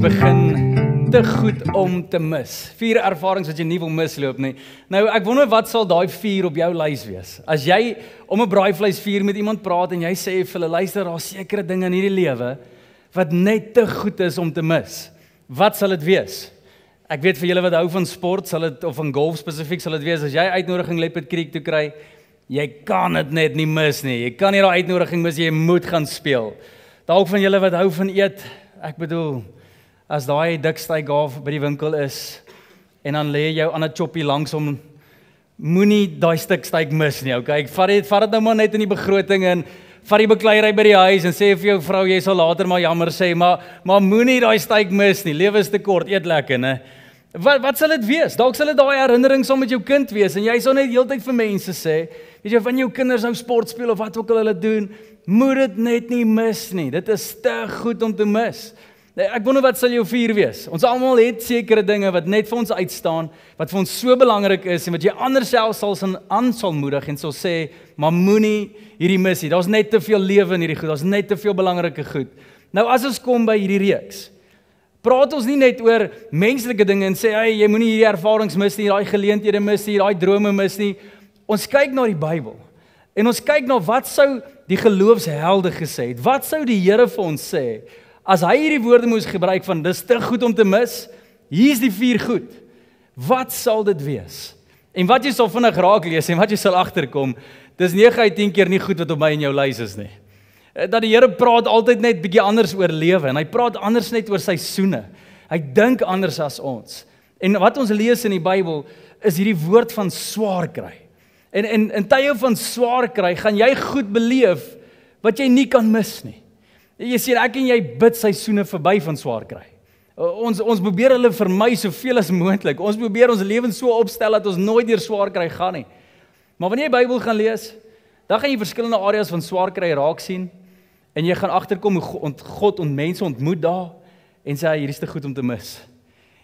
begin te goed om te mis. 4 ervarings wat jy nie wil misloop nie. Nou, ek wonder wat sal daai 4 op jou lys wees. As jy om 'n braaivleisvuur met iemand praat en jy sê vir hulle, luister, daar's sekere dinge in hierdie lewe wat net te goed is om te mis. Wat sal dit wees? Ek weet vir julle wat hou van sport, sal dit of van golf spesifiek sal dit wees as jy uitnodiging Leopard Creek toe kry, jy kan dit net nie mis nie. Jy kan nie daai uitnodiging mis, jy moet gaan speel. Dalk van julle wat hou van eet, ek bedoel, as daai dik steakhaaf by die winkel is en dan lê jou ander choppie langs hom, moenie daai stuk steak mis nie, okay? Vat dit nou maar net in die begroting en vat die bekleierery by die huis en sê vir jou vrou, jy sal later maar jammer sê, maar moenie daai steak mis nie. Lewe is te kort, eet lekker, né? Wat sal dit wees? Dalk sal dit daai herinnering saam met jou kind wees en jy sal net heeltyd vir mense sê, weet jy, van jou kinders nou sport speel of wat ook al hulle doen, moet dit net nie mis nie. Dit is te goed om te mis. Ek wonder wat sal jou 4 wees. Ons almal het sekere dinge wat net vir ons uitstaan, wat vir ons so belangrik is en wat jy ander self sal aanmoedig en sal sê, maar moenie hierdie mis nie. Daar's net te veel lewe in hierdie goed. Daar's net te veel belangrike goed. Nou as ons kom by hierdie reeks, praat ons nie net oor menslike dinge en sê, hey, jy moenie hierdie ervarings mis nie, daai geleenthede mis nie, daai drome mis nie. Ons kyk na die Bybel. En ons kyk na wat sou die geloofshelde gesê het. Wat sou die Here vir ons sê as hy hierdie woorde moes gebruik van dis te goed om te mis? Hier's die 4 goed. Wat sal dit wees? En wat jy sal vinnig raak lees en wat jy sal agterkom, dis 9 uit 10 keer nie goed wat op my en jou lys is nie. Dat die Here praat altyd net bietjie anders oor lewe en hy praat anders net oor seisoene. Hy dink anders as ons. En wat ons lees in die Bybel is hierdie woord van swaar kry. En in tye van swaar kry, gaan jy goed beleef wat jy nie kan mis nie. Jy sien, ek en jy bid seisoene verby van swaar kry. Ons probeer hulle vermy soveel as moontlik. Ons probeer ons lewens so opstel dat ons nooit deur swaar kry gaan nie. Maar wanneer jy die Bybel gaan lees, dan gaan jy verskillende areas van swaar kry raak sien en jy gaan agterkom hoe God mense ontmoet daar en sê hierdie is te goed om te mis.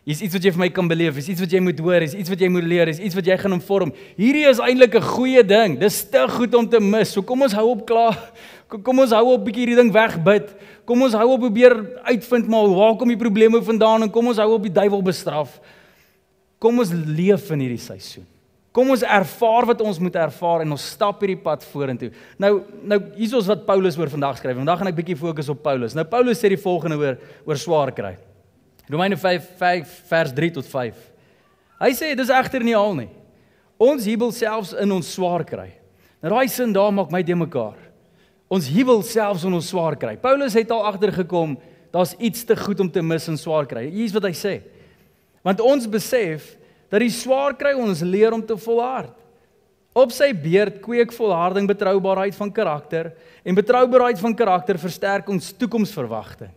Hier's iets wat jy vir my kan beleef, is iets wat jy moet hoor, is iets wat jy moet leer, is iets wat jy gaan vorm. Hierdie is eintlik 'n goeie ding. Dis te goed om te mis. So kom ons hou op klaar. Kom ons hou op bietjie hierdie ding wegbid. Kom ons hou op probeer uitvind maar waar kom die probleme vandaan en kom ons hou op die duiwel bestraf. Kom ons leef in hierdie seisoen. Kom ons ervaar wat ons moet ervaar en ons stap hierdie pad vorentoe. Nou hier is wat Paulus oor vandag skryf. Vandag gaan ek bietjie fokus op Paulus. Nou Paulus sê die volgende oor swaar kry. Romeine 5 vers 3 tot 5. Hy sê, dis egter nie al nie. Ons jubel selfs in ons swaar kry. Nou daai sin daar maak my de mekaar. Ons jubel selfs in ons swaar kry. Paulus het al agtergekom, daar's iets te goed om te mis in swaar kry. Hier is wat hy sê. Want ons besef, dat die swaar kry ons leer om te volhard. Op sy beurt kweek volharding betroubaarheid van karakter, en betroubaarheid van karakter versterk ons toekomsverwagting.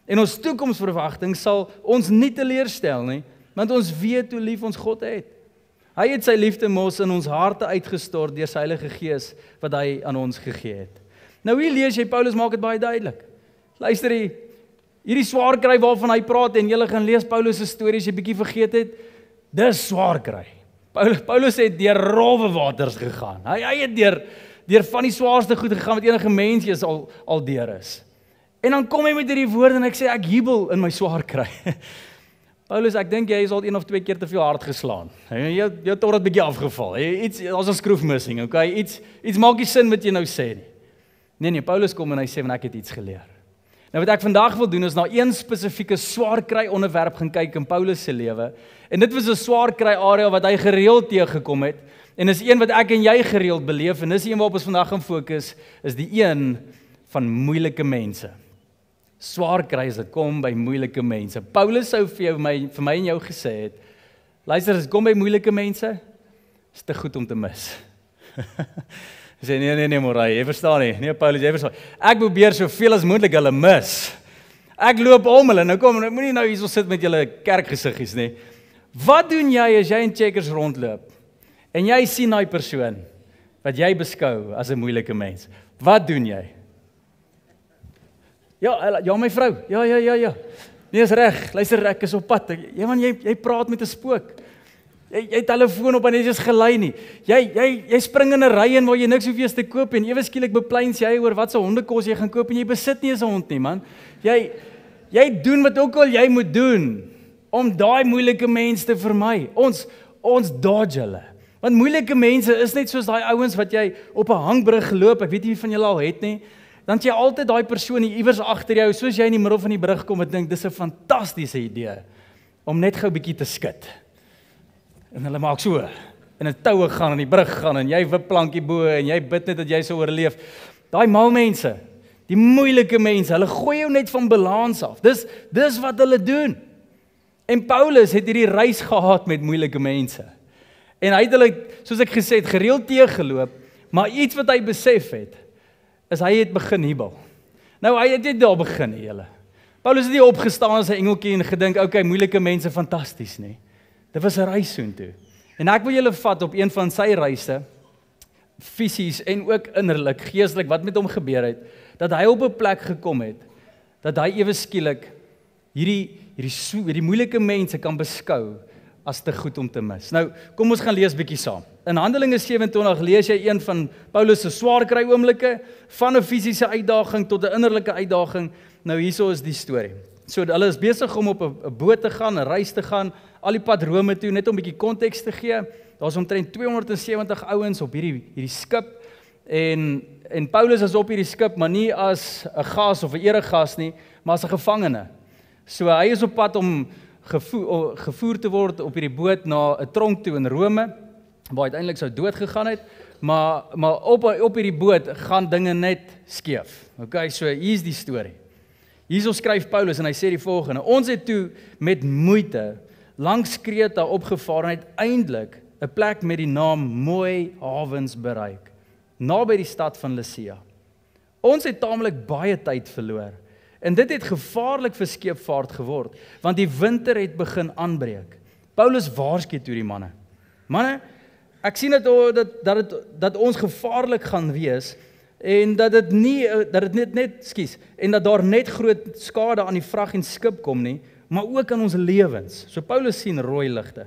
En ons toekomsverwagting sal ons nie teleurstel nie, want ons weet hoe lief ons God het. Hy het sy liefde mos in ons harte uitgestort deur sy Heilige Gees wat hy aan ons gegee het. Nou hier lees jy, Paulus maak dit baie duidelik. Luister hierdie swaar kry waarvan hy praat en jy gaan lees Paulus se stories jy bietjie vergeet het, dis swaar kry. Paulus het deur rowwe waters gegaan. Hy het deur van die swaarste goed gegaan wat enige mens al deur is. En dan kom hy met hierdie woorde en ek sê ek jubel in my swaar kry. Paulus, ek dink jy is al 1 of 2 keer te veel hard geslaan. Jou tord het bietjie afgeval. Daar's 'n skroefmissing, okay? Iets maak nie sin wat jy nou sê nie. Nee, Paulus kom en hy sê want ek het iets geleer. Nou wat ek vandag wil doen is na een spesifieke swaar kry onderwerp gaan kyk in Paulus se lewe. En dit was 'n swaar kry area wat hy gereeld teëgekom het. En is een wat ek en jy gereeld beleef en dis een waarop ons vandag gaan fokus, is die een van moeilike mense. Swaar kry as dit kom by moeilike mense. Paulus sou vir my en jou gesê het, luister, as dit kom by moeilike mense, is te goed om te mis. Hy sê, nee, Morai, jy verstaan nie. Nee, Paulus, jy verstaan. Ek probeer soveel as moontlik hulle mis. Ek loop om hulle. Nou kom, moenie nou hierso sit met julle kerkgesiggies nie. Wat doen jy as jy in Checkers rondloop en jy sien daai persoon wat jy beskou as 'n moeilike mens? Wat doen jy? Ja, my vrou. Ja. Nee, is reg. Luister, ek is op pad. Jy praat met 'n spook. Jy telefoon op en jy is gelei nie. Jy spring in 'n ry in waar jy niks hoef eers te koop en ewe skielik bepleins jy oor wat se hondekos jy gaan koop en jy besit nie eens 'n hond nie, man. Jy doen wat ook al jy moet doen om daai moeilike mense te vermy. Ons dodge hulle. Want moeilike mense is net soos daai ouens wat jy op 'n hangbrug loop, ek weet nie wie van julle al het nie, dan het jy altyd daai persoon hier iewers agter jou, soos jy in die middel van die brug kom en dink, dis 'n fantastiese idee, om net gou 'n bietjie te skud. En hulle maak so, en 'n toue gaan, en die brug gaan, en jy wip plankie bo, en jy bid net dat jy sou oorleef. Daai mal mense, die moeilike mense, hulle gooi jou net van balans af. Dis wat hulle doen. En Paulus het hierdie reis gehad met moeilike mense. En hy het hulle, soos ek gesê het, gereeld teëgeloop, maar iets wat hy besef het, is hy het begin hiebel. Nou, hy het net daar begin, julle. Paulus het nie opgestaan as 'n engeltjie en gedink, okay, moeilike mense, fantasties, nie. Dit was 'n reis soontoe. En ek wil julle vat op een van sy reise, fisies en ook innerlik, geestelik, wat met hom gebeur het, dat hy op 'n plek gekom het, dat hy ewe skielik hierdie moeilike mense kan beskou as te goed om te mis. Nou, kom ons gaan lees bietjie saam. In Handelinge 27 lees jy een van Paulus se swaar kry oomblikke, van 'n fisiese uitdaging tot 'n innerlike uitdaging. Nou hierso is die storie. So hulle is besig om op 'n boot te gaan, 'n reis te gaan, al die pad Rome toe, net om 'n bietjie konteks te gee. Daar's omtrent 270 ouens op hierdie skip en Paulus is op hierdie skip, maar nie as 'n gas of 'n eregas nie, maar as 'n gevangene. So hy is op pad om gevoer te word op hierdie boot na 'n tronk toe in Rome, waar uiteindelik sou dood gegaan het, maar op hierdie boot gaan dinge net skeef. Okay, so hier's die storie. Hierso skryf Paulus en hy sê die volgende: ons het toe met moeite langs Kreta opgevaar en uiteindelik 'n plek met die naam Mooi Havens bereik, naby die stad van Lasea. Ons het taamlik baie tyd verloor. En dit het gevaarlik vir skeepvaart geword, want die winter het begin aanbreek. Paulus waarsku toe die manne: manne, ek sien dat ons gevaarlik gaan wees en dat daar net groot skade aan die vrag en skip kom nie, maar ook aan ons lewens. So Paulus sien rooi ligte.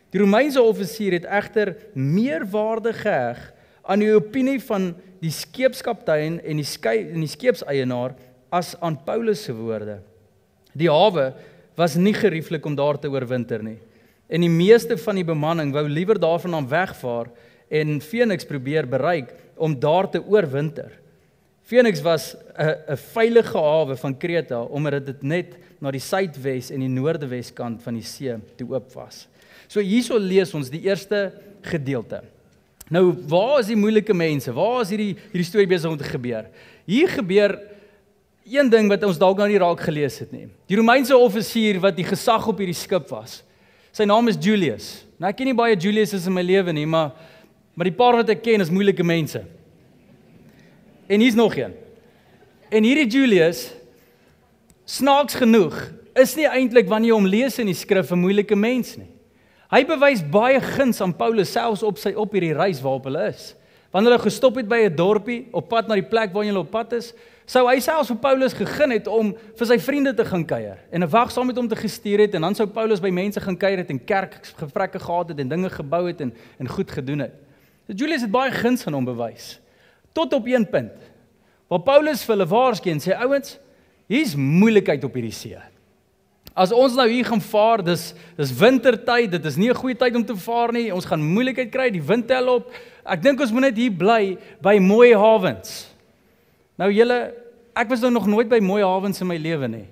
Die Romeinse offisier het egter meer waarde geheg aan die opinie van die skeepskaptein en die skeepseienaar as aan Paulus se woorde. Die hawe was nie gerieflik om daar te oorwinter nie. En die meeste van die bemanning wou liewer daarvandaan wegvaar en Phoenix probeer bereik om daar te oorwinter. Phoenix was 'n veilige hawe van Kreta omdat dit net na die suidwes en die noordewes kant van die see toe oop was. So hierso lees ons die eerste gedeelte. Nou, waar is die moeilike mense? Waar is hierdie storie besig om te gebeur? Hier gebeur een ding wat ons dalk nou nie raak gelees het nie. Die Romeinse offisier wat die gesag op hierdie skip was, sy naam is Julius. Nou ek ken nie baie Julius's in my lewe nie, maar die paar wat ek ken is moeilike mense. En hier's nog een. En hierdie Julius, snaaks genoeg, is nie eintlik wanneer jy hom lees in die skrif 'n moeilike mens nie. Hy bewys baie guns aan Paulus selfs op hierdie reis waarop hulle is. Wanneer hulle gestop het by 'n dorpie op pad na die plek waar hulle op pad is, sou hy selfs vir Paulus gegee het om vir sy vriende te gaan kuier en 'n wag saam met hom te gestuur het en dan sou Paulus by mense gaan kuier het en kerkgesprekke gehad het en dinge gebou het en goed gedoen het. So Julius het baie guns aan hom bewys. Tot op een punt waar Paulus vir hulle waarsku en sê: ouens, hier's moeilikheid op hierdie see. As ons nou hier gaan vaar, dis wintertyd, dit is nie 'n goeie tyd om te vaar nie, ons gaan moeilikheid kry, die wind tel op. Ek dink ons moet net hier bly by Mooi Havens. Nou julle, ek was nog nooit by Mooi Havens in my lewe nie.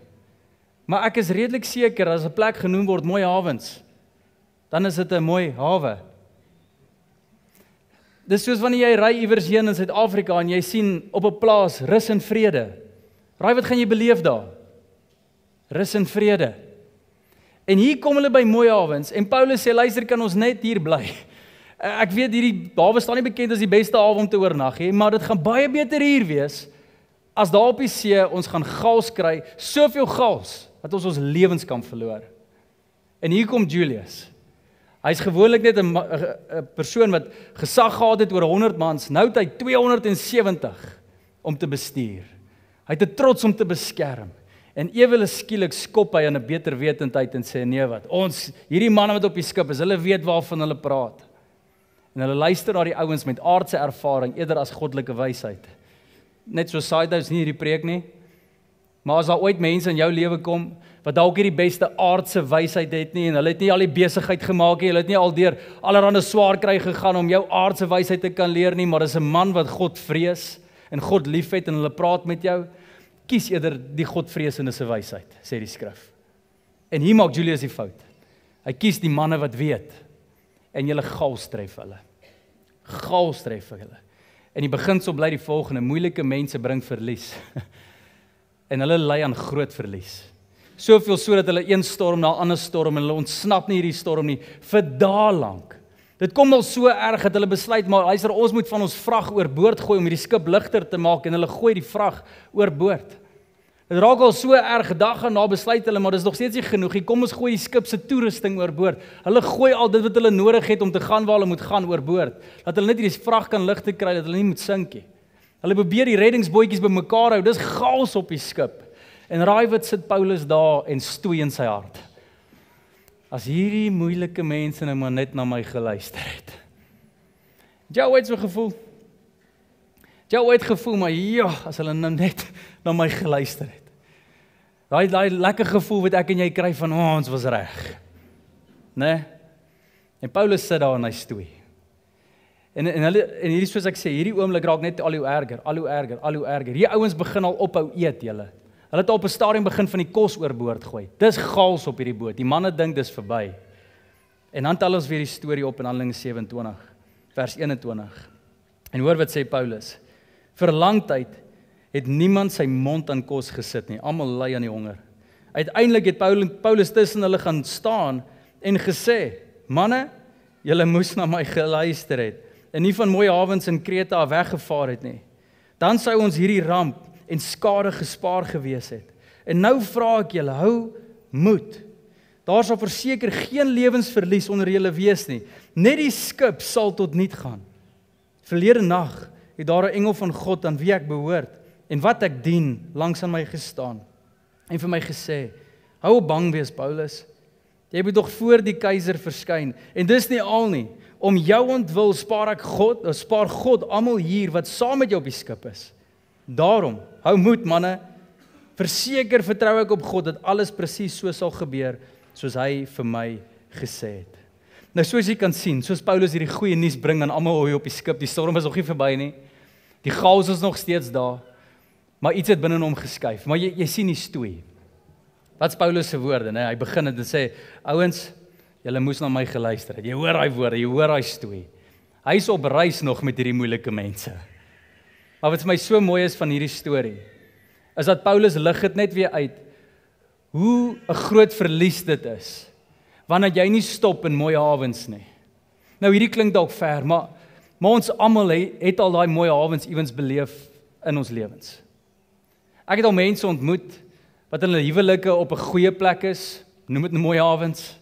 Maar ek is redelik seker as 'n plek genoem word Mooi Havens, dan is dit 'n mooi hawe. Dis soos wanneer jy ry iewers heen in Suid-Afrika en jy sien op 'n plaas rus en vrede. Raai wat gaan jy beleef daar? Rus en vrede. En hier kom hulle by Mooi Havens en Paulus sê: luister, kan ons net hier bly? Ek weet hierdie hawe staan nie bekend as die beste hawe om te oornag nie, maar dit gaan baie beter hier wees as daar op die see ons gaan gals kry, soveel gals dat ons lewens kan verloor. En hier kom Julius. Hy's gewoonlik net 'n persoon wat gesag gehad het oor 100 mans, nou het hy 270 om te bestuur. Hy het 'n trots om te beskerm. En ewe skielik skop hy aan 'n beter wetendheid en sê: nee wat, hierdie manne wat op die skip is, hulle weet waarvan hulle praat. En hulle luister na die ouens met aardse ervaring eerder as goddelike wysheid. Net so side notes nie hierdie preek nie. Maar as daar ooit mense in jou lewe kom wat dalk nie die beste aardse wysheid het nie en hulle het nie al die besigheid gemaak nie, hulle het nie al deur allerhande swaar kry gegaan om jou aardse wysheid te kan leer nie, maar dis 'n man wat God vrees en God liefhet en hulle praat met jou, kies eerder die Godvreesende se wysheid, sê die skrif. En hier maak Julius die fout. Hy kies die manne wat weet en julle gals tref hulle. Gals tref hulle. En die beginsel bly die volgende: moeilike mense bring verlies. En hulle ly aan groot verlies. Soveel so dat hulle een storm na 'n ander storm en hulle ontsnap nie hierdie storm nie vir dae lank. Dit kom al so erg dat hulle besluit, maar luister, ons moet van ons vrag oorboord gooi om hierdie skip ligter te maak en hulle gooi die vrag oorboord. Dit raak al so erg, dag en na besluit hulle, maar dis nog steeds nie genoeg nie. Kom ons gooi die skip se toerusting oorboord. Hulle gooi al dit wat hulle nodig het om te gaan waar hulle moet gaan oorboord. Dat hulle net hierdie vrag kan ligter kry, dat hulle nie moet sink nie. Hulle probeer die reddingsbootjies bymekaar hou. Dis chaos op die skip. En raai wat sit Paulus daar en stoei in sy hart. As hierdie moeilike mense nou maar net na my geluister het. Jou het so gevoel. Jou het gevoel, maar ja, as hulle nou net na my geluister het. Daai lekker gevoel wat ek en jy kry van ons was reg. Né? En Paulus sit daar en hy stoei. En hierdie soos ek sê, hierdie oomblik raak net al hoe erger, al hoe erger, al hoe erger. Hierdie ouens begin al ophou eet julle. Hulle het al op 'n stadium begin van die kos oorboord gooi. Dis gaals op hierdie boot. Die manne dink dis verby. En dan tel ons weer die storie op in Handelinge 27 vers 21. En hoor wat sê Paulus. Vir lang tyd het niemand sy mond aan kos gesit nie. Almal ly aan die honger. Uiteindelik het Paulus tussen hulle gaan staan en gesê: "Manne, julle moes na my geluister het en nie van mooi hawens in Kreta af weggevaar het nie. Dan sou ons hierdie ramp en skade gespaar gewees het. En nou vra ek julle, hou moed. Daar sal verseker geen lewensverlies onder julle wees nie. Net die skip sal tot niet gaan. Verlede nag het daar 'n engel van God aan wie ek behoort en wat ek dien langs aan my gestaan en vir my gesê: hou op bang wees, Paulus. Jy moet tog voor die keiser verskyn. En dis nie al nie. Om jou ontwil spaar God almal hier wat saam met jou op die skip is. Daarom, hou moed manne. Verseker vertrou ek op God dat alles presies so sal gebeur soos hy vir my gesê het. Nou soos jy kan sien, soos Paulus hierdie goeie nuus bring aan almal hier op die skip, die storm is nog nie verby nie. Die chaos is nog steeds daar. Maar iets het binne hom geskuif. Maar jy sien die stoei. Wat is Paulus se woorde, né? Hy begin dit en sê: ouens, julle moes na my geluister het. Jy hoor daai woorde, jy hoor daai stoei. Hy's op reis nog met hierdie moeilike mense. Maar wat vir my so mooi is van hierdie storie, is dat Paulus lig dit net weer uit hoe 'n groot verlies dit is wanneer jy nie stop in mooi hawens nie. Nou hierdie klink dalk ver, maar ons almal het al daai mooi hawens iewens beleef in ons lewens. Ek het al mense ontmoet wat in hulle huwelike op 'n goeie plek is, noem dit mooi hawens.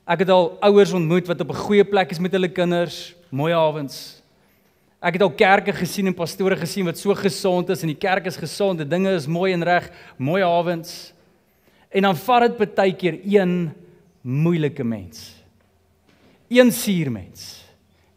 Ek het al ouers ontmoet wat op 'n goeie plek is met hulle kinders, mooi hawens. Ek het al kerke gesien en pastore gesien wat so gesond is en die kerk is gesond, die dinge is mooi en reg, mooi hawens. En dan vat dit baie keer een moeilike mens. Een suurmens.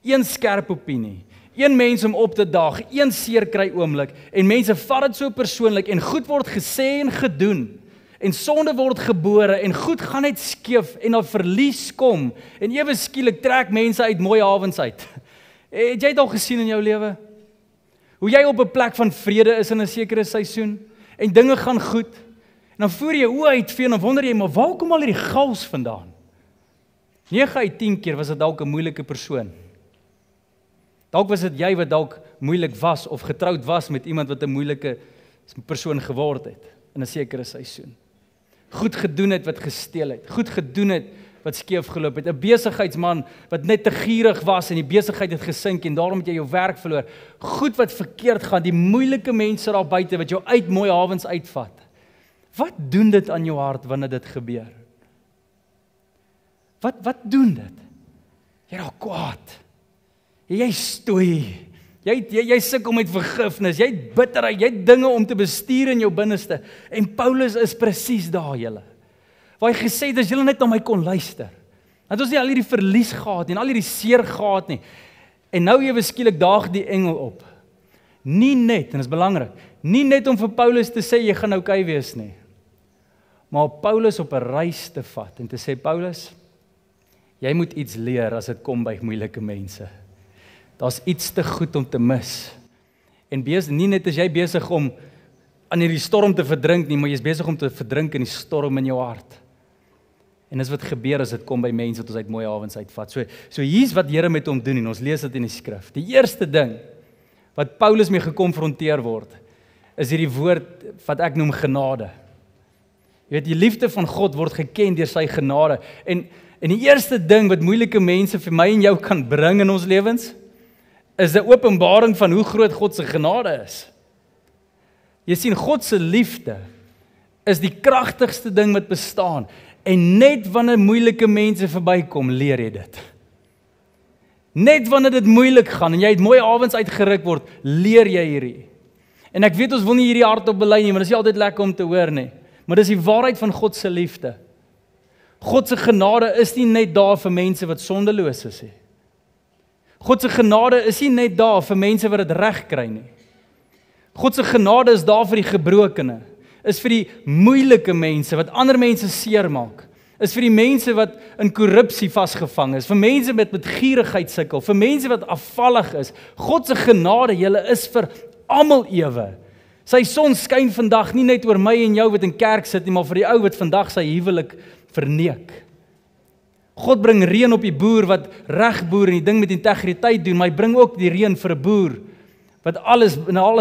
Een skerp opinie. Een mens om op te daag, een seer kry oomblik en mense vat dit so persoonlik en goed word gesê en gedoen. En sonde word gebore en goed gaan net skeef en dan verlies kom en ewe skielik trek mense uit mooi hawens uit. Het jy dit al gesien in jou lewe? Hoe jy op 'n plek van vrede is in 'n sekere seisoen en dinge gaan goed en dan voor jy oë uitvee en dan wonder jy, maar waar kom al hierdie chaos vandaan? 9 uit 10 keer was dit dalk 'n moeilike persoon. Dalk was dit jy wat dalk moeilik was of getroud was met iemand wat 'n moeilike persoon geword het in 'n sekere seisoen. Goed gedoen het wat gesteel het, goed gedoen het wat skeef geloop het, 'n besigheidsman wat net te gierig was en die besigheid het gesink en daarom het jy jou werk verloor. Goed wat verkeerd gaan, die moeilike mense daar buite wat jou uit mooi hawens uitvat. Wat doen dit aan jou hart wanneer dit gebeur? Wat doen dit? Jy raak kwaad. Jy stoei. Jy sukkel met vergifnis, jy het bitterheid, jy het dinge om te bestuur in jou binneste. En Paulus is presies daar, julle. Waar hy gesê het, as julle net na my kon luister. Dat ons nie al hierdie verlies gehad nie, en al hierdie seer gehad nie. En nou ewe skielik daag die engel op. Nie net, en dit is belangrik, Nie net om vir Paulus te sê, jy gaan okay wees nie. Maar Paulus op 'n reis te vat en te sê, Paulus, jy moet iets leer as dit kom by moeilike mense. Daar's iets te goed om te mis. En nie net as jy besig om aan hierdie storm te verdrink nie, maar jy's besig om te verdrink in die storm in jou hart. En dis wat gebeur as dit kom by mense wat ons uit mooi hawens uitvat. So hier's wat Here met hom doen en ons lees dit in die skrif. Die eerste ding wat Paulus mee gekonfronteer word, is hierdie woord wat ek noem genade. Jy weet, die liefde van God word geken deur sy genade. En die eerste ding wat moeilike mense vir my en jou kan bring in ons lewens, is 'n openbaring van hoe groot God se genade is. Jy sien, God se liefde is die kragtigste ding wat bestaan. En net wanneer moeilike mense verbykom, leer jy dit. Net wanneer dit moeilik gaan en jy het mooi avonds uitgeruk word, leer jy hierdie. En ek weet ons wil nie hierdie hardop bely nie, want dit is nie altyd lekker om te hoor nie. Maar dis die waarheid van God se liefde. God se genade is nie net daar vir mense wat sondeloos is nie. God se genade is nie net daar vir mense wat dit reg kry nie. God se genade is daar vir die gebrokene, is vir die moeilike mense wat ander mense seermaak, is vir die mense wat in korrupsie vasgevang is, vir mense met gierigheid sukkel, vir mense wat afvallig is. God se genade, julle, is vir almal ewe. Sy son skyn vandag nie net oor my en jou wat in kerk sit nie, maar vir die ou wat vandag sy huwelik verneek. God bring reën op die boer wat reg boer en die ding met integriteit doen, maar hy bring ook die reën vir 'n boer wat alles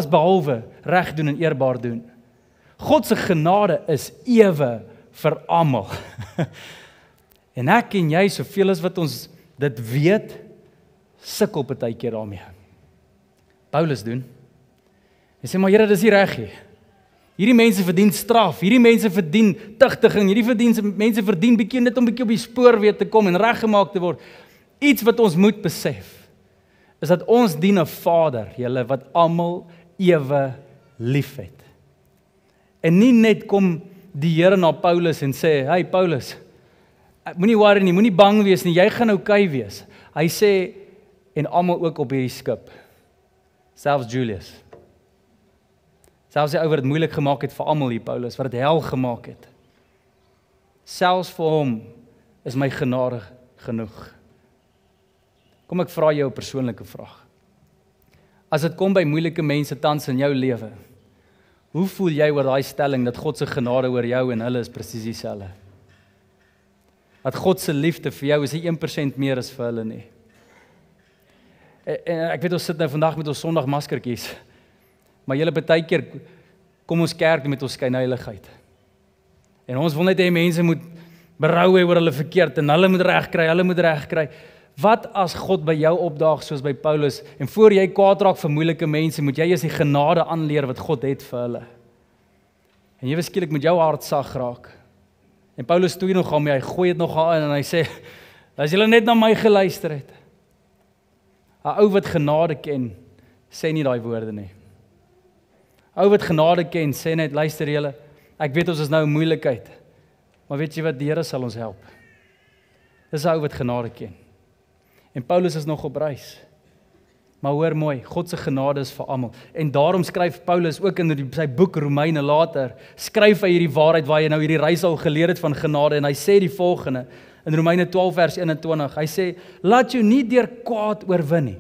behalwe reg doen en eerbaar doen. God se genade is ewe vir almal. En ek en jy, soveel as wat ons dit weet, sukkel partykeer daarmee. Paulus doen. Hy sê, maar Here, dis nie reg nie. Hierdie mense verdien straf, hierdie mense verdien tugtiging, mense verdien net om bietjie op die spoor weer te kom en reggemaak te word. Iets wat ons moet besef, is dat ons dien 'n Vader, julle, wat almal ewe liefhet. En nie net kom die Here na Paulus en sê, hey Paulus, moenie worry nie, moenie bang wees nie, jy gaan okay wees. Hy sê, en almal ook op hierdie skip, selfs Julius. Selfs die ou wat dit moeilik gemaak het vir almal hier, Paulus, wat dit hel gemaak het. Selfs vir hom is my genade genoeg. Kom ek vra jou 'n persoonlike vraag. As dit kom by moeilike mense tans in jou lewe, hoe voel jy oor daai stelling dat God se genade oor jou en hulle is presies dieselfde? Dat God se liefde vir jou is nie 1% meer as vir hulle nie. En ek weet ons sit nou vandag met ons Sondagmaskertjies, maar julle partykeer kom ons kerk met ons skynheiligheid. En ons wil net hê mense moet berou hê oor hulle verkeerd en hulle moet reg kry. Wat as God by jou opdaag soos by Paulus en voor jy kwaad raak vir moeilike mense, moet jy eers die genade aanleer wat God het vir hulle. En jy skielik met jou hart sag raak. En Paulus toe nogal mee, hy gooi dit nogal in en hy sê, as julle net na my geluister het. 'n Ou wat genade ken, sê nie daai woorde nie. 'n Ou wat genade ken, sê net, luister julle, ek weet ons is nou in moeilikheid, maar weet jy wat, die Here sal ons help. Dis 'n ou wat genade ken. En Paulus is nog op reis. Maar hoor mooi, God se genade is vir almal. En daarom skryf Paulus ook in sy boek Romeine later, skryf hy hierdie waarheid waar hy nou hierdie reis al geleer het van genade en hy sê die volgende in Romeine 12 vers 21. Hy sê, laat jou nie deur kwaad oorwin nie.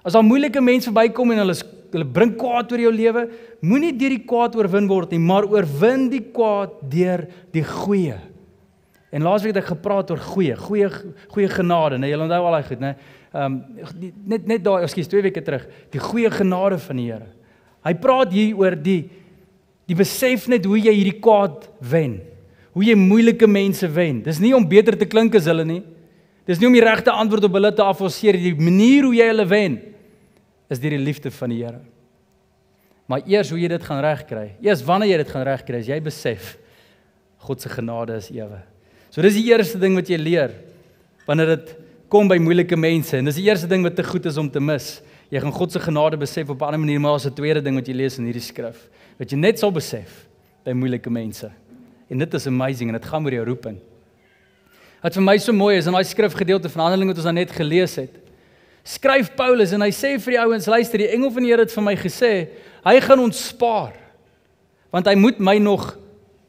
As daar moeilike mense verbykom en hulle bring kwaad oor jou lewe, moenie deur die kwaad oorwin word nie, maar oorwin die kwaad deur die goeie. En laasweek het ek gepraat oor goeie genade, nee, julle onthou al daai goed, né? Net daai, 2 weke terug, die goeie genade van die Here. Hy praat hier oor die besef net hoe jy hierdie kwaad wen, hoe jy moeilike mense wen. Dis nie om beter te klink as hulle nie, dis nie om die regte antwoord op hulle te afforceer, die manier hoe jy hulle wen, is deur die liefde van die Here. Maar eers hoe jy dit gaan regkry, eers wanneer jy dit gaan regkry, as jy besef, God se genade is ewe. So dis die eerste ding wat jy leer, wanneer dit kom by moeilike mense, en dis die eerste ding wat te goed is om te mis. Jy gaan God se genade besef op 'n ander manier, maar as 'n tweede ding wat jy lees in hierdie skrif, wat jy net sal besef by moeilike mense. En dit is amazing, en dit gaan oor jou roeping. Wat vir my so mooi is, in daai skrifgedeelte van Handelinge wat ons nou net gelees het, Skryf Paulus en hy sê vir die ouens, luister, die engel van die Here het vir my gesê, hy gaan ons spaar, want hy moet my nog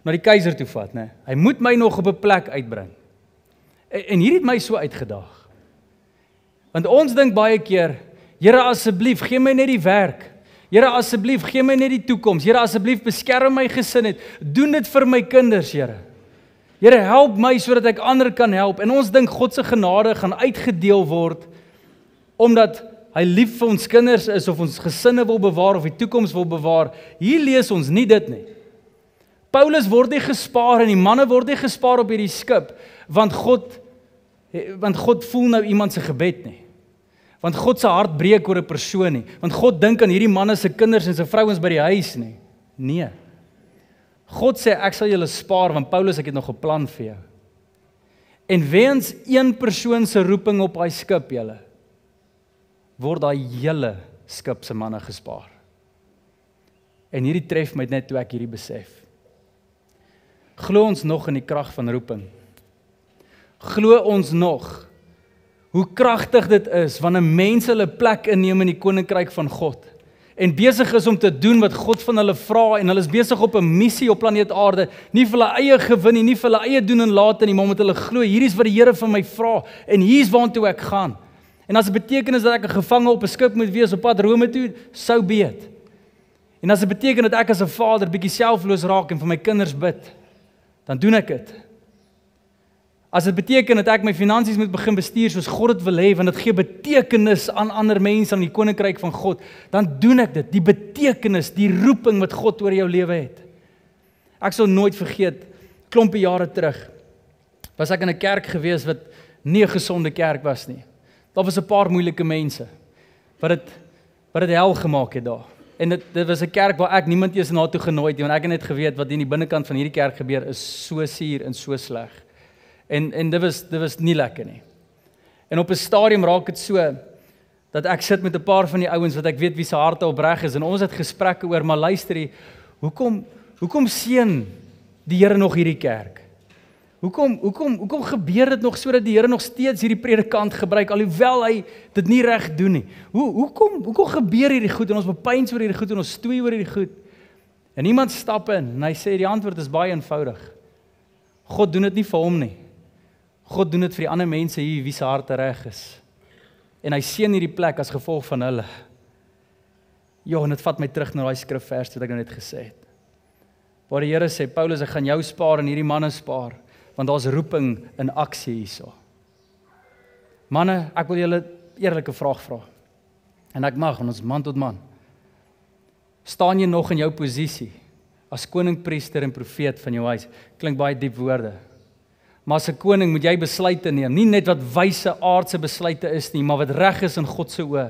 na die keiser toe vat, né? Hy moet my nog op 'n plek uitbring. En hierdie het my so uitgedaag. Want ons dink baie keer, Here asseblief, gee my net die werk. Here asseblief, gee my net die toekoms. Here asseblief, beskerm my gesin het. Doen dit vir my kinders, Here. Here, help my sodat ek ander kan help. En ons dink God se genade gaan uitgedeel word omdat hy lief vir ons kinders is of ons gesinne wil bewaar of die toekoms wil bewaar. Hier lees ons nie dit nie. Paulus word nie gespaar en die manne word nie gespaar op hierdie skip want God voel nou iemand se gebed nie. Want God se hart breek oor 'n persoon nie. Want God dink aan hierdie manne se kinders en se vrouens by die huis nie. Nee. God sê ek sal julle spaar want Paulus, ek het nog 'n plan vir jou. En weens een persoon se roeping op daai skip julle word daai hele skip se manne gespaar. En hierdie tref my net toe ek hierdie besef. Glo ons nog in die krag van roeping? Glo ons nog hoe kragtig dit is wanneer mense hulle plek inneem in die koninkryk van God en besig is om te doen wat God van hulle vra en hulle is besig op 'n missie op planeet Aarde, nie vir hulle eie gewin nie vir hulle eie doen en late nie, maar omdat hulle glo hierdie is wat die Here van my vra en hier's waartoe ek gaan. En as dit beteken is dat ek 'n gevangene op 'n skip moet wees op pad Rome toe, so be it. En as dit beteken dat ek as 'n vader bietjie selfloos raak en vir my kinders bid, dan doen ek dit. As dit beteken dat ek my finansies moet begin bestuur soos God dit wil hê, want dit gee betekenis aan ander mense aan die koninkryk van God, dan doen ek dit. Die betekenis, die roeping wat God oor jou lewe het. Ek sal nooit vergeet, klompie jare terug, was ek in 'n kerk gewees wat nie 'n gesonde kerk was nie. Daar was 'n paar moeilike mense wat dit hel gemaak het daar. En dit was 'n kerk waar ek niemand eens na toe genooi het nie, want ek het net geweet wat in die binnekant van hierdie kerk gebeur is so suur en so sleg. En dit was nie lekker nie. En op 'n stadium raak dit so dat ek sit met 'n paar van die ouens wat ek weet wie se harte opreg is en ons het gesprekke oor, maar luister hier, hoekom seën die Here nog hierdie kerk? Hoekom gebeur dit nog sodat die Here nog steeds hierdie predikant gebruik alhoewel hy dit nie reg doen nie? Hoekom gebeur hierdie goed en ons bepeins oor hierdie goed en ons stoei oor hierdie goed? En iemand stap in en hy sê die antwoord is baie eenvoudig. God doen dit nie vir hom nie. God doen dit vir die ander mense hier wie se harte reg is. En hy seën hierdie plek as gevolg van hulle. Ja, en dit vat my terug na daai skrifvers wat ek nou net gesê het. Waar die Here sê, Paulus, ek gaan jou spaar en hierdie manne spaar, want daar's roeping in aksie hierso. Manne, ek wil julle eerlike vraag vra. En ek mag, ons man tot man. Staan jy nog in jou posisie as koning, priester en profeet van jou huis? Klink baie diep woorde. Maar as 'n koning moet jy besluite neem, nie net wat wyse aardse besluite is nie, maar wat reg is in God se oë.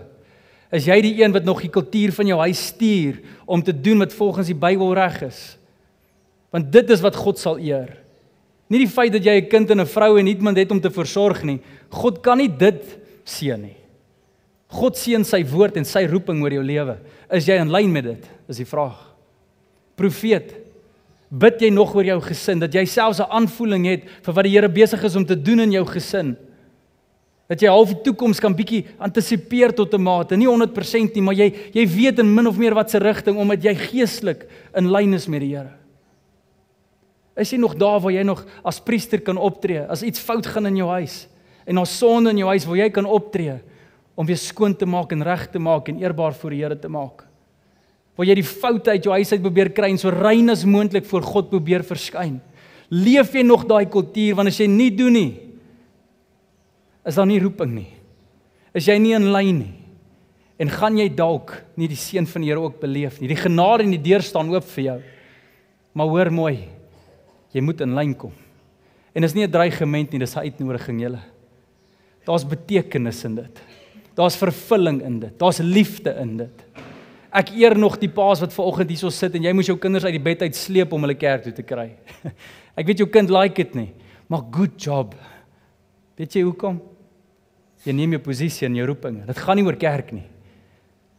Is jy die een wat nog die kultuur van jou huis stuur om te doen wat volgens die Bybel reg is? Want dit is wat God sal eer. Nie die feit dat jy 'n kind en 'n vrou en iemand het om te versorg nie. God kan nie dit seën nie. God seën sy woord en sy roeping oor jou lewe. Is jy in lyn met dit? Is die vraag. Profeet, bid jy nog oor jou gesin, dat jy selfs 'n aanvoeling het vir wat die Here besig is om te doen in jou gesin? Dat jy half die toekoms kan bietjie antisipeer tot 'n mate, nie 100% nie, maar jy weet in min of meer wat se rigting, omdat jy geestelik in lyn is met die Here. Is jy nog daar waar jy nog as priester kan optree, as iets fout gaan in jou huis, en as sonde in jou huis waar jy kan optree, om weer skoon te maak en reg te maak en eerbaar voor die Here te maak? Waar jy die foute uit jou huis uit probeer kry en so rein as moontlik voor God probeer verskyn? Leef jy nog daai kultuur? Want as jy nie doen nie, is daar nie roeping nie. Is jy nie in lyn nie? En gaan jy dalk nie die seën van die Here ook beleef nie? Die genade en die deur staan oop vir jou. Maar hoor mooi, jy moet in lyn kom. En is nie 'n dreigement nie, dis 'n uitnodiging julle. Daar's betekenis in dit. Daar's vervulling in dit. Daar's liefde in dit. Ek eer nog die paas wat vanoggend hierso sit en jy moes jou kinders uit die bed uit sleep om hulle kerk toe te kry. Ek weet jou kind like dit nie, maar good job. Weet jy hoekom? Jy neem jou posisie in jou roeping. Dit gaan nie oor kerk nie.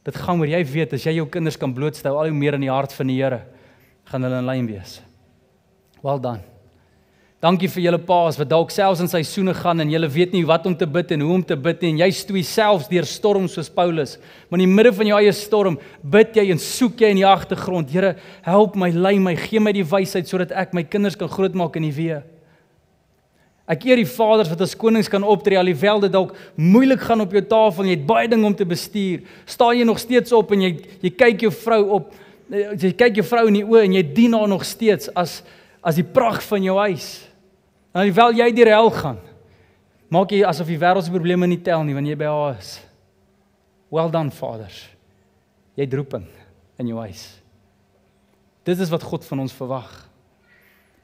Dit gaan oor jy weet as jy jou kinders kan blootstel al hoe meer in die hart van die Here, gaan hulle in lyn wees. Well done. Dankie vir julle paas wat dalk selfs in seisoene gaan en julle weet nie wat om te bid en hoe om te bid nie en jy stoei selfs deur storms soos Paulus. Maar in die midde van jou eie storm bid jy en soek jy in die agtergrond. Here, help my, lei my, gee my die wysheid sodat ek my kinders kan grootmaak in die weë. Ek eer die vaders wat as konings kan optree alhoewel dit dalk moeilik gaan op jou tafel en jy het baie dinge om te bestuur. Staan jy nog steeds op en jy kyk jou vrou in die oë en jy dien haar nog steeds as die pragt van jou huis. En alhoewel jy deur hel gaan, maak jy asof die wêreld se probleme nie tel nie wanneer jy by haar is. Well done, vaders. Jy het roeping in jou huis. Dit is wat God van ons verwag.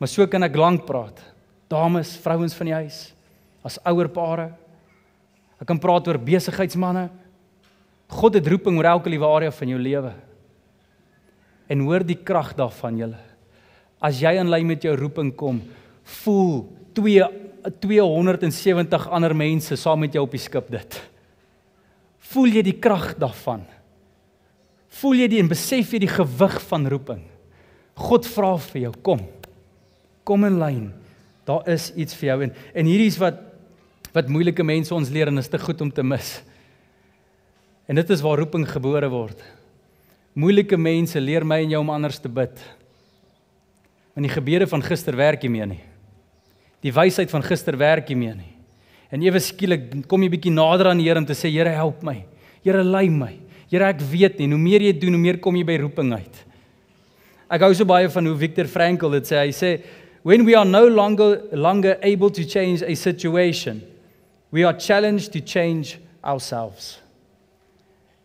Maar so kan ek lank praat. Dames, vrouens van die huis, as ouerpare. Ek kan praat oor besigheidsmanne. God het roeping oor elke liewe area van jou lewe. En hoor die krag daarvan julle. As jy in lyn met jou roeping kom, voel 270 ander mense saam met jou op die skip dit. Voel jy die krag daarvan? Voel jy en besef jy die gewig van roeping? God vra vir jou, kom in lyn. Daar is iets vir jou en hierdie is wat moeilike mense ons leer en is te goed om te mis. En dit is waar roeping gebore word. Moeilike mense leer my en jou om anders te bid. Want die gebede van gister werk nie meer nie. Die wysheid van gister werk nie meer nie. En ewe skielik kom jy bietjie nader aan die Here om te sê, Here help my, Here lei my, Here ek weet nie, hoe meer jy doen, hoe meer kom jy by roeping uit. Ek hou so baie van hoe Viktor Frankl dit sê, hy sê, when we are no longer able to change a situation, we are challenged to change ourselves.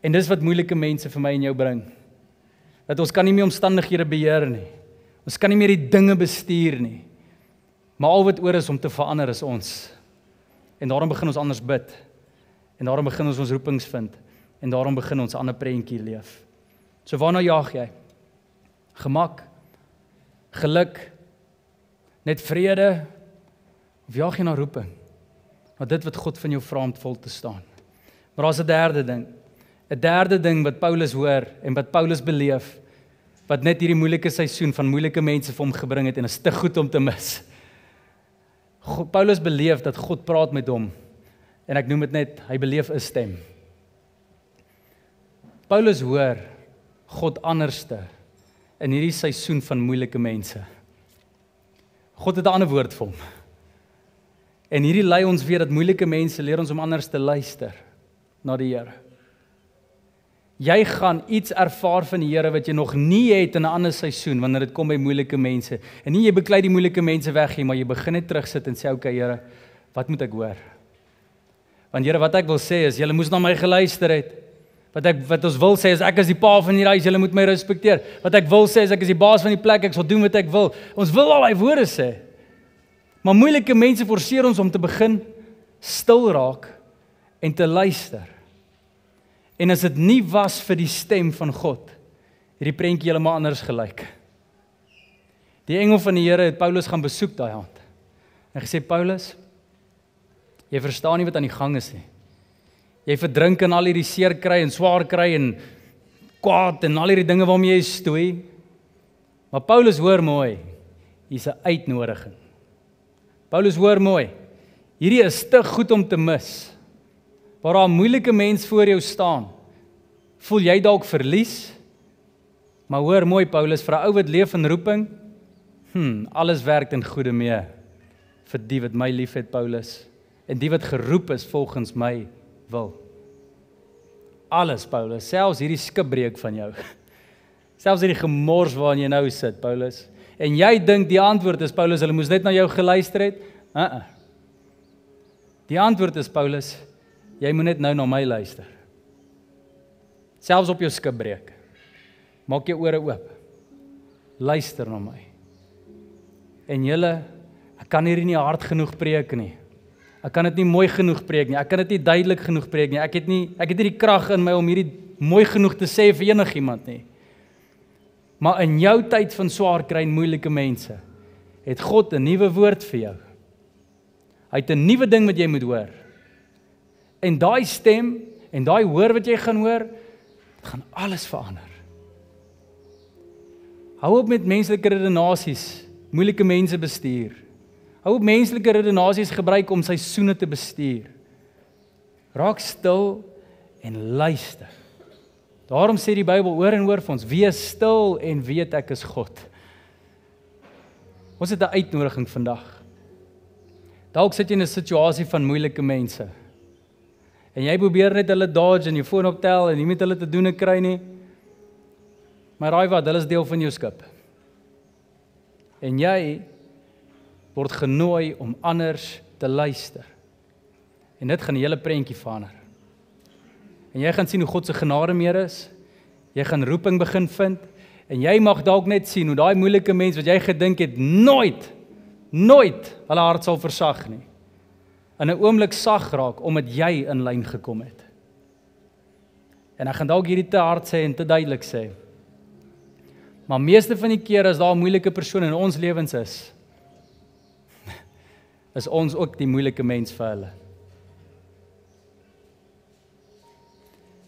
En dis wat moeilike mense vir my en jou bring. Dat ons kan nie meer omstandighede beheer nie. Ons kan nie meer die dinge bestuur nie. Maar al wat oor is om te verander is ons. En daarom begin ons anders bid. En daarom begin ons roepings vind. En daarom begin ons 'n ander prentjie leef. So waarna jaag jy? Gemak? Geluk? Net vrede? Of jaag jy na roeping? Maar dit wat God van jou vra om vol te staan. Maar daar's 'n derde ding. 'n derde ding wat Paulus hoor en wat Paulus beleef, wat net hierdie moeilike seisoen van moeilike mense vir hom gebring het en is te goed om te mis. Paulus beleef dat God praat met hom en ek noem dit net, hy beleef 'n stem. Paulus hoor God anderste in hierdie seisoen van moeilike mense. God het 'n ander woord vir hom. En hierdie lei ons weer dat moeilike mense leer ons om anders te luister na die Here. Jy gaan iets ervaar van die Here wat jy nog nie het in 'n ander seisoen wanneer dit kom by moeilike mense. En nie jy beklei die moeilike mense weg nie, maar jy begin net terugsit en sê, "Oké, Here, wat moet ek hoor?" Want Here, wat ek wil sê is, julle moes na my geluister het. Wat ons wil sê is, ek is die pa van hierdie huis, julle moet my respekteer. Wat ek wil sê is, ek is die baas van die plek, ek sal doen wat ek wil. Ons wil al die woorde sê. Maar moeilike mense forceer ons om te begin stil raak en te luister. En as dit nie was vir die stem van God, het die prentjie heeltemal anders gelyk. Die engel van die Here het Paulus gaan besoek daai aand. En gesê, Paulus, jy verstaan nie wat aan die gang is nie. Jy verdrink in al hierdie seer kry en swaar kry en kwaad en al hierdie dinge waarmee jy stoei. Maar Paulus hoor mooi, hier's 'n uitnodiging. Paulus hoor mooi, hierdie is te goed om te mis. Waar daar 'n moeilike mens voor jou staan, voel jy dalk verlies? Maar hoor mooi Paulus, vir 'n ou wat leef in roeping, alles werk ten goeie mee vir die wat my liefhet, Paulus, en die wat geroep is volgens my wil. Alles, Paulus, selfs hierdie skipbreek van jou, selfs hierdie gemors waarin jy nou sit, Paulus, en jy dink die antwoord is, Paulus, hulle moes net na jou geluister het? Die antwoord is, Paulus, jy moet net nou na my luister. Selfs op jou skipbreek. Maak jou ore oop. Luister na my. En julle, ek kan hierdie nie hard genoeg preek nie. Ek kan dit nie mooi genoeg preek nie. Ek kan dit nie duidelik genoeg preek nie. Ek het nie die krag in my om hierdie mooi genoeg te sê vir enigiemand nie. Maar in jou tyd van swaar kry en moeilike mense, het God 'n nuwe woord vir jou. Hy het 'n nuwe ding wat jy moet hoor. En daai stem en daai hoor wat jy gaan hoor, dit gaan alles verander. Hou op met menslike redenasies, moeilike mense bestuur. Hou op menslike redenasies gebruik om seisoene te bestuur. Raak stil en luister. Daarom sê die Bybel oor en oor vir ons, wees stil en weet ek is God. Ons het 'n uitnodiging vandag. Dalk sit jy in 'n situasie van moeilike mense. En jy probeer net hulle dodge en jou foon optel en nie met hulle te doen kry nie. Maar raai wat, hulle is deel van jou skip. En jy word genooi om anders te luister. En dit gaan die hele prentjie verander. En jy gaan sien hoe God se genade meer is. Jy gaan roeping begin vind. En jy mag dalk net sien hoe daai moeilike mens wat jy gedink het nooit hulle hart sal versag nie. In 'n oomblik sag raak omdat jy in lyn gekom het. En ek gaan dalk hierdie te hard sê en te duidelik sê. Maar meeste van die keer as daar 'n moeilike persoon in ons lewens is ons ook die moeilike mens vir hulle.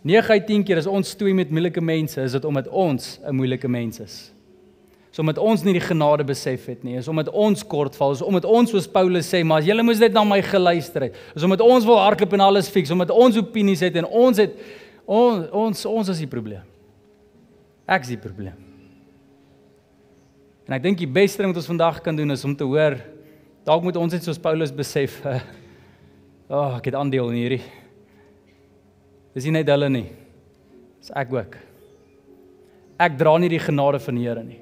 9 uit 10 keer as ons stoei met moeilike mense, is dit omdat ons 'n moeilike mens is. So omdat ons nie die genade besef het nie, is omdat ons kortval, is omdat ons soos Paulus sê, maar as julle moes net na my geluister het, is omdat ons wil hardloop en alles fix, omdat ons opinies het en ons is die probleem. Ek is die probleem. En ek dink die beste ding wat ons vandag kan doen is om te hoor, dalk moet ons net soos Paulus besef, ek het aandeel in hierdie. Dis nie net hulle nie, dis ek ook. Ek dra nie die genade van die Here nie.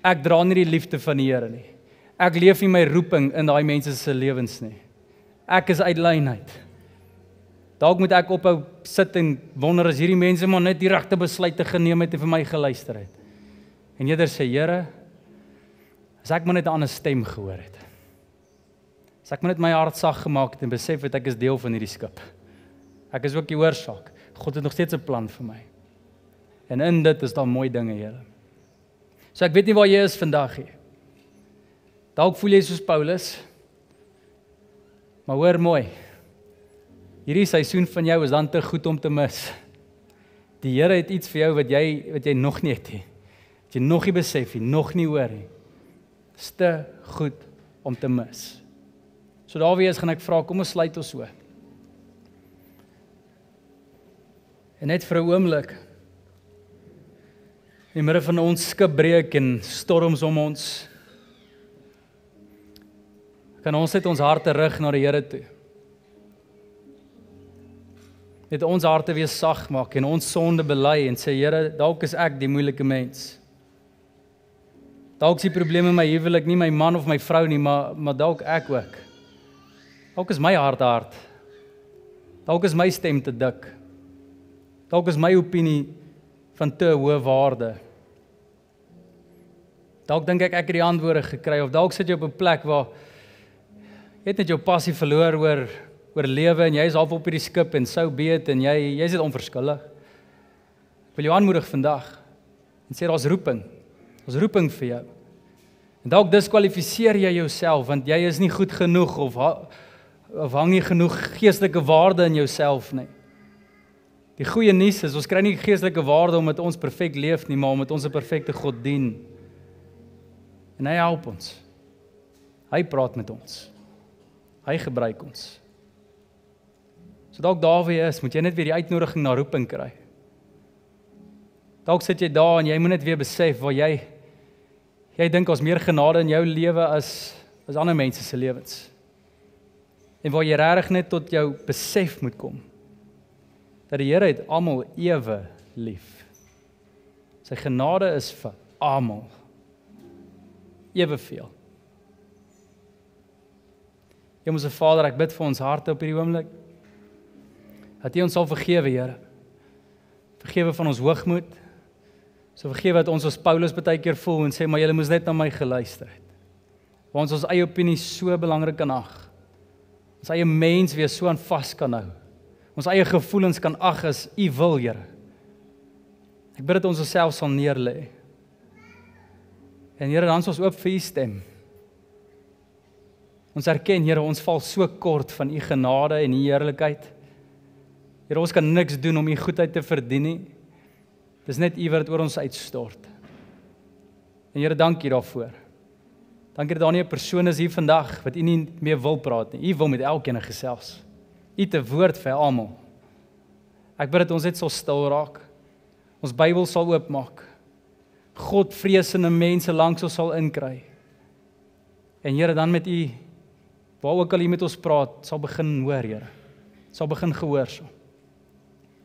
Ek dra nie die liefde van die Here nie. Ek leef nie my roeping in daai mense se lewens nie. Ek is uit lyn uit. Dalk moet ek ophou sit en wonder as hierdie mense maar net die regte besluite geneem het en vir my geluister het. En eerder sê, Here, as ek maar net 'n ander stem gehoor het. As ek maar net my hart sag gemaak het en besef het ek is deel van hierdie skip. Ek is ook die oorsaak. God het nog steeds 'n plan vir my. En in dit is daar mooi dinge, Here. So ek weet nie waar jy is vandag nie. Dalk voel jy soos Paulus. Maar hoor mooi. Hierdie seisoen van jou is dan te goed om te mis. Die Here het iets vir jou wat jy nog nie het nie. Wat jy nog nie besef nie, nog nie hoor nie. Dis te goed om te mis. So daar weer is, gaan ek vra, kom ons sluit ons so. En net vir 'n oomblik, in die midde van ons skipbreek en storms om ons, kan ons net ons harte rig na die Here toe. Net ons harte weer sag maak en ons sonde bely en sê, Here, dalk is ek die moeilike mens. Dalk is die probleem in my huwelik nie my man of my vrou nie, maar dalk ek ook. Dalk is my hart hard. Dalk is my stem te dik. Dalk is my opinie van te hoë waarde. Dalk dink ek het die antwoorde gekry, of dalk sit jy op 'n plek waar jy het net jou passie verloor oor lewe en jy is half op hierdie skip en so beet en jy is dit onverskillig. Ek wil jou aanmoedig vandag en sê daar's roeping vir jou. En dalk diskwalifiseer jy jouself want jy is nie goed genoeg of hang nie genoeg geestelike waarde in jouself nie. Die goeie nuus is, ons kry nie geestelike waarde omdat ons perfek leef nie, maar omdat ons 'n perfekte God dien. En hy help ons. Hy praat met ons. Hy gebruik ons. So dalk daar waar jy is, moet jy net weer die uitnodiging na roeping kry. Dalk sit jy daar en jy moet net weer besef waar jy dink daar's meer genade in jou lewe as ander mense se lewens. En waar jy regtig net tot jou besef moet kom dat die Here het almal ewe lief. Sy genade is vir almal eweveel. Hemelse Vader, ek bid vir ons harte op hierdie oomblik, dat U ons sal vergewe, Here. Vergewe van ons hoogmoed, so vergewe dat ons as Paulus baie keer voel en sê, maar julle moes net na my geluister het. Waar ons eie opinie so belangrik kan ag, ons eie mens weer so aan vas kan hou, ons eie gevoelens kan ag as U wil, Here. Ek bid dat ons onsself sal neerlê. En Here, dan is ons oop vir U stem. Ons erken, Here, ons val so kort van U genade en U heerlikheid. Here, ons kan niks doen om U goedheid te verdien nie. Dis net U wat oor ons uitstort. En Here, dankie daarvoor. Dankie dat daar nie 'n persoon is hier vandag wat U nie meer wil praat nie. U wil met elkeen gesels. U het 'n woord vir almal. Ek bid dat ons net sal stil raak. Ons Bybel sal oopmaak. God vreesende mense langs ons sal inkry. En Here, dan met U, waar ook al U met ons praat, sal begin hoor, Here. Sal begin gehoorsaam.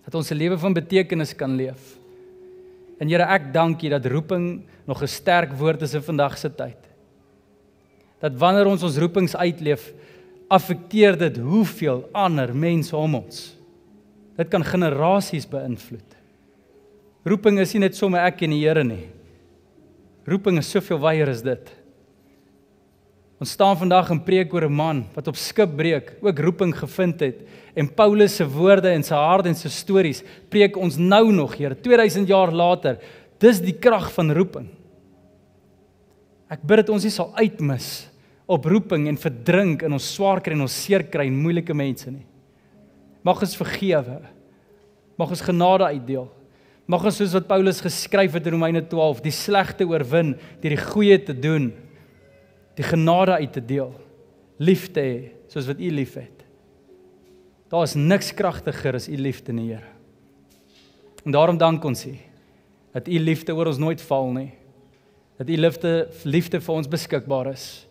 Dat ons 'n lewe van betekenis kan leef. En Here, ek dank U dat roeping nog 'n sterk woord is in vandag se tyd. Dat wanneer ons roepings uitleef, affekteer dit hoeveel ander mense om ons. Dit kan generasies beïnvloed. Roeping is nie net sommer ek en die Here nie. Roeping is soveel wyer as dit. Ons staan vandag en preek oor 'n man wat op skipbreek ook roeping gevind het. En Paulus se woorde en sy hart en sy stories preek ons nou nog, Here, 2000 jaar later. Dis die krag van roeping. Ek bid dat ons nie sal uitmis op roeping en verdrink in ons swaar kry en ons seer kry en moeilike mense nie. Mag ons vergewe. Mag ons genade uitdeel. Mag ons soos wat Paulus geskryf het in Romeine 12, die slegte oorwin deur die goeie te doen, die genade uit te deel, lief te hê, soos wat U lief het. Daar is niks kragtiger as U liefde in die Here. En daarom dank ons U, dat U liefde oor ons nooit val nie, dat U liefde vir ons beskikbaar is,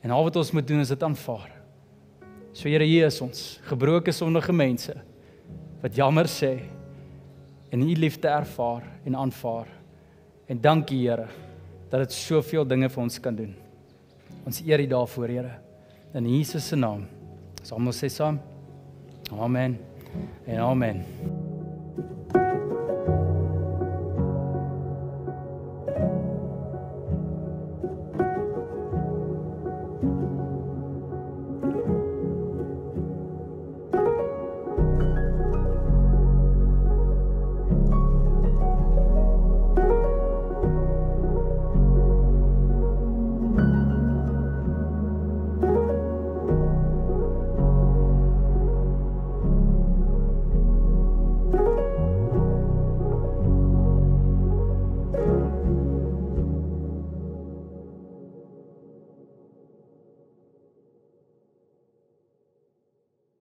en al wat ons moet doen is dit aanvaar. So Here, hier is ons, gebroke sondige mense, wat jammer sê, en U liefde ervaar en aanvaar. En dankie Here, dat dit soveel dinge vir ons kan doen. Ons eer U daarvoor, Here. In Jesus se naam. Ons almal sê saam. Amen. En amen.